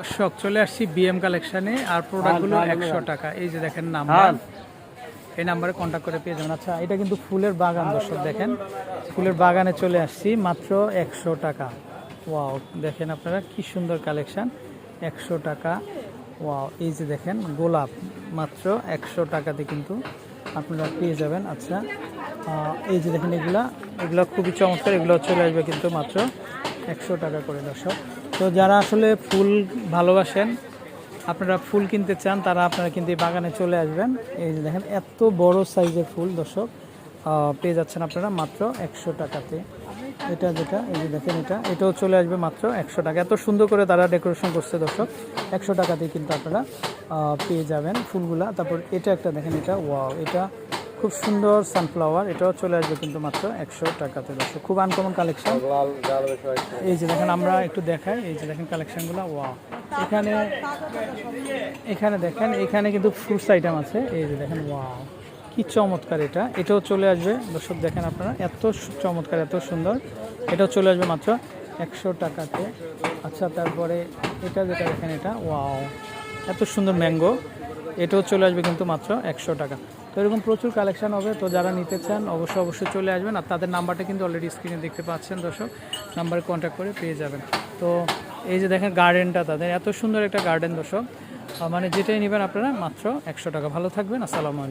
দর্শক চলে আসছি বিএম কালেকশনে আর প্রোডাক্টগুলো 100 টাকা। এই যে দেখেন নাম্বার, এই নাম্বারে কন্ট্যাক্ট করে পেয়ে যাবেন। আচ্ছা, এটা কিন্তু ফুলের বাগান দর্শক, দেখেন ফুলের বাগানে চলে আসছি মাত্র 100 টাকা। ওয়াও, দেখেন আপনারা কি সুন্দর কালেকশন, 100 টাকা। ওয়াও, এই যে দেখেন গোলাপ মাত্র 100 টাকাতে কিন্তু আপনারা পেয়ে যাবেন। আচ্ছা, এই যে দেখেন এগুলা খুবই চমৎকার, এগুলো চলে আসবে কিন্তু মাত্র 100 টাকা করে দর্শক। তো যারা আসলে ফুল ভালোবাসেন, আপনারা ফুল কিনতে চান, তারা আপনারা কিন্তু এই বাগানে চলে আসবেন। এই যে দেখেন এত বড় সাইজের ফুল দর্শক পেয়ে যাচ্ছেন আপনারা মাত্র 100 টাকাতে। এটা যেটা এই যে দেখেন এটাও চলে আসবে মাত্র 100 টাকা। এত সুন্দর করে তারা ডেকোরেশন করছে দর্শক, 100 টাকাতেই কিন্তু আপনারা পেয়ে যাবেন ফুলগুলা। তারপর এটা একটা দেখেন, এটা ওয়াও, এটা খুব সুন্দর সানফ্লাওয়ার, এটাও চলে আসবে কিন্তু মাত্র 100 টাকাতে দর্শক। খুব আনকমন কালেকশন। এই যে দেখেন আমরা একটু দেখাই, এই যে দেখেন কালেকশনগুলো। ওয়াও, এখানে দেখেন, এখানে কিন্তু ফ্রুটস আইটেম আছে। এই যে দেখেন, ওয়াও কি চমৎকার, এটাও চলে আসবে দর্শক। দেখেন আপনারা এত চমৎকার, এত সুন্দর, এটাও চলে আসবে মাত্র 100 টাকাতে। আচ্ছা, তারপরে এটা যেটা দেখেন, এটা ওয়াও এত সুন্দর ম্যাঙ্গো, এটাও চলে আসবে কিন্তু মাত্র 100 টাকা। তো এরকম প্রচুর কালেকশন হবে। তো যারা নিতে চান অবশ্যই চলে আসবেন। আর তাদের নাম্বারটা কিন্তু অলরেডি স্ক্রিনে দেখতে পাচ্ছেন দর্শক, নাম্বারে কন্ট্যাক্ট করে পেয়ে যাবেন। তো এই যে দেখেন গার্ডেনটা, তাদের এত সুন্দর একটা গার্ডেন দর্শক, মানে যেটাই নেবেন আপনারা মাত্র 100 টাকা। ভালো থাকবেন, আসসালামু আলাইকুম।